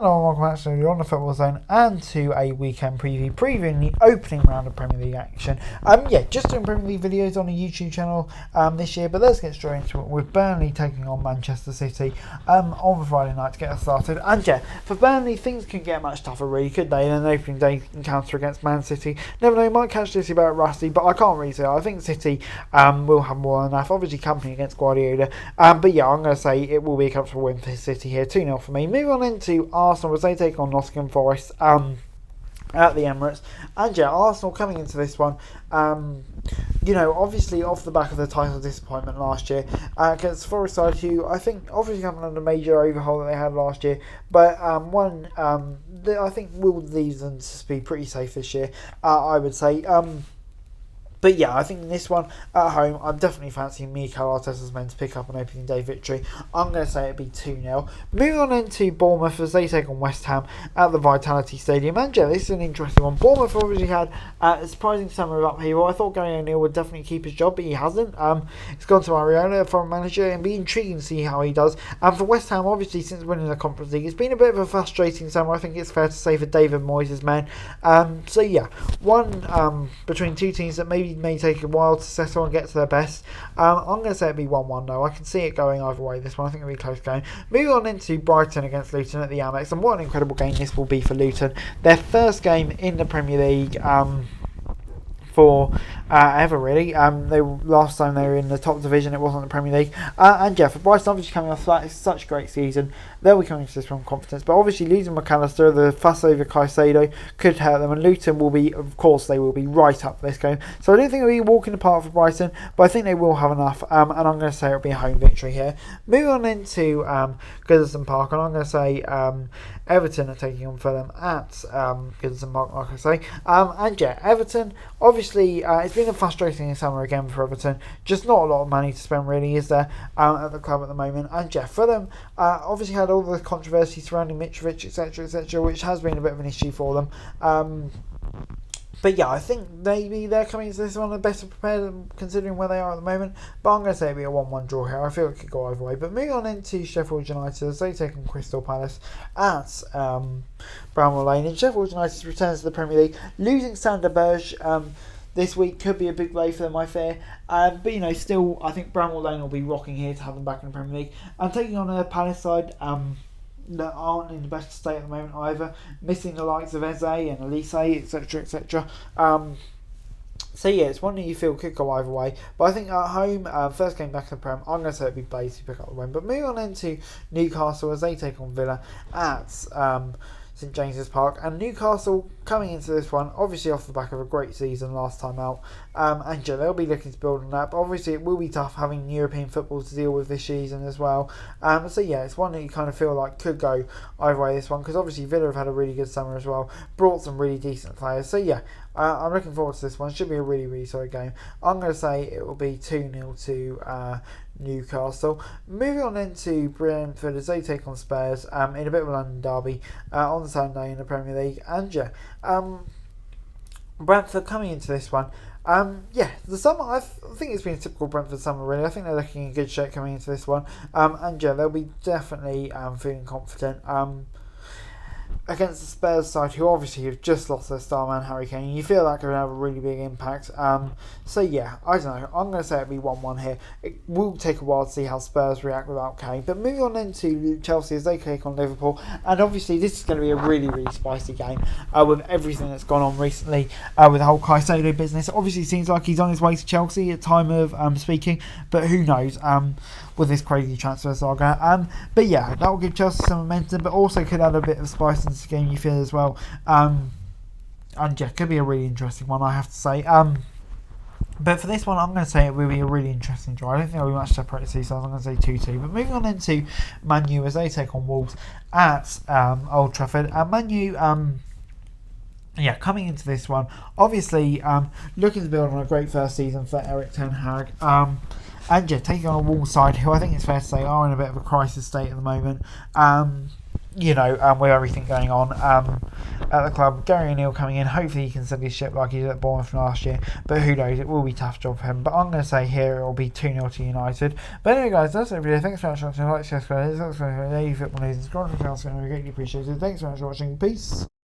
Hello and welcome back to the On the Football Zone and to a weekend preview, previewing the opening round of Premier League action. Just doing Premier League videos on a YouTube channel this year, but let's get straight into it with Burnley taking on Manchester City on the Friday night to get us started. And yeah, for Burnley, things can get much tougher really, could they, in an opening day encounter against Man City. Never know, you might catch City about rusty, but I can't really say. I think City will have more than enough, obviously company against Guardiola. But yeah, I'm going to say it will be a comfortable win for City here, 2-0 for me. Moving on into Arsenal as they take on Nottingham Forest at the Emirates. And yeah, Arsenal coming into this one, obviously off the back of the title disappointment last year against Forest side, who I think obviously haven't had a major overhaul that they had last year, but I think will leave them to be pretty safe this year, I would say. But yeah, I think in this one at home, I'm definitely fancying Mikel Arteta's men to pick up an opening day victory. I'm going to say it'd be 2-0. Moving on into Bournemouth as they take on West Ham at the Vitality Stadium. And yeah, this is an interesting one. Bournemouth obviously had a surprising summer of upheaval. I thought Gary O'Neill would definitely keep his job, but he hasn't. It's gone to Mariona, foreign manager, and it'll be intriguing to see how he does. And for West Ham, obviously since winning the Conference League, it's been a bit of a frustrating summer. I think it's fair to say for David Moyes' men. So yeah, one between two teams that maybe may take a while to settle and get to their best. I'm going to say it'd be 1-1 though. I can see it going either way this one. I think it'll be a close game. Moving on into Brighton against Luton at the Amex, and what an incredible game this will be for Luton. Their first game in the Premier League for ever really. Last time they were in the top division, it wasn't the Premier League. And yeah, for Brighton obviously coming off such a great season, they'll be coming to this from confidence. But obviously losing McAllister, the fuss over Caicedo could hurt them, and Luton will be, of course, they will be right up for this game. So I don't think it'll be walking apart for Brighton, but I think they will have enough. And I'm going to say it'll be a home victory here. Moving on into Goodison Park, and I'm going to say Everton are taking on Fulham at Goodison Park, like I say. And yeah, Everton, obviously, it's been a frustrating summer again for Everton. Just not a lot of money to spend, really, is there, at the club at the moment. And yeah, Fulham obviously had all the controversy surrounding Mitrovic, etc., which has been a bit of an issue for them. But yeah, I think maybe they're coming into this one better prepared considering where they are at the moment. But I'm going to say it'll be a 1-1 draw here. I feel it could go either way. But moving on into Sheffield United as they take on Crystal Palace at Bramall Lane. And Sheffield United returns to the Premier League. Losing Sander Berge this week could be a big blow for them, I fear. But still, I think Bramall Lane will be rocking here to have them back in the Premier League. And taking on a Palace side that aren't in the best state at the moment either, missing the likes of Eze and Elise, etc. So yeah, it's one that you feel could go either way. But I think at home, first game back in the Prem, I'm going to say it'd be Blaze to pick up the win. But moving on into Newcastle as they take on Villa at St James's Park. And Newcastle coming into this one, obviously off the back of a great season last time out. And yeah, they'll be looking to build on that. But obviously it will be tough having European football to deal with this season as well. So yeah, it's one that you kind of feel like could go either way this one. Because obviously Villa have had a really good summer as well. Brought some really decent players. So yeah, I'm looking forward to this one. It should be a really, really solid game. I'm going to say it will be 2-0 to Newcastle. Moving on into Brentford as they take on Spurs in a bit of a London derby on Sunday in the Premier League. And yeah, Brentford coming into this one. The summer, I think it's been a typical Brentford summer really. I think they're looking in good shape coming into this one. And yeah, they'll be definitely feeling confident. Against the Spurs side, who obviously have just lost their star man Harry Kane, you feel that could have a really big impact. So yeah, I don't know. I'm going to say it'll be 1-1 here. It will take a while to see how Spurs react without Kane. But moving on into Chelsea as they take on Liverpool, and obviously this is going to be a really, really spicy game with everything that's gone on recently with the whole Caicedo business. Obviously, it seems like he's on his way to Chelsea at time of speaking, but who knows? With this crazy transfer saga. But yeah, that will give Chelsea some momentum, but also could add a bit of spice into the game, you feel, as well. And yeah, could be a really interesting one, I have to say. But for this one, I'm going to say it will be a really interesting draw. I don't think there will be much separate to two sides. I'm going to say 2-2. But moving on into Man U as they take on Wolves at Old Trafford. And Man U, coming into this one, obviously looking to build on a great first season for Erik ten Hag. And yeah, taking on a Wolves side who I think it's fair to say are in a bit of a crisis state at the moment. With everything going on. at the club. Gary O'Neill coming in, hopefully he can send his ship like he did at Bournemouth last year, but who knows, it will be a tough job for him. But I'm going to say here it will be 2-0 to United. But anyway guys, that's it for video. Thanks so much for watching. Like, share, subscribe, football news and score for greatly appreciated. Thanks so much for watching. Peace.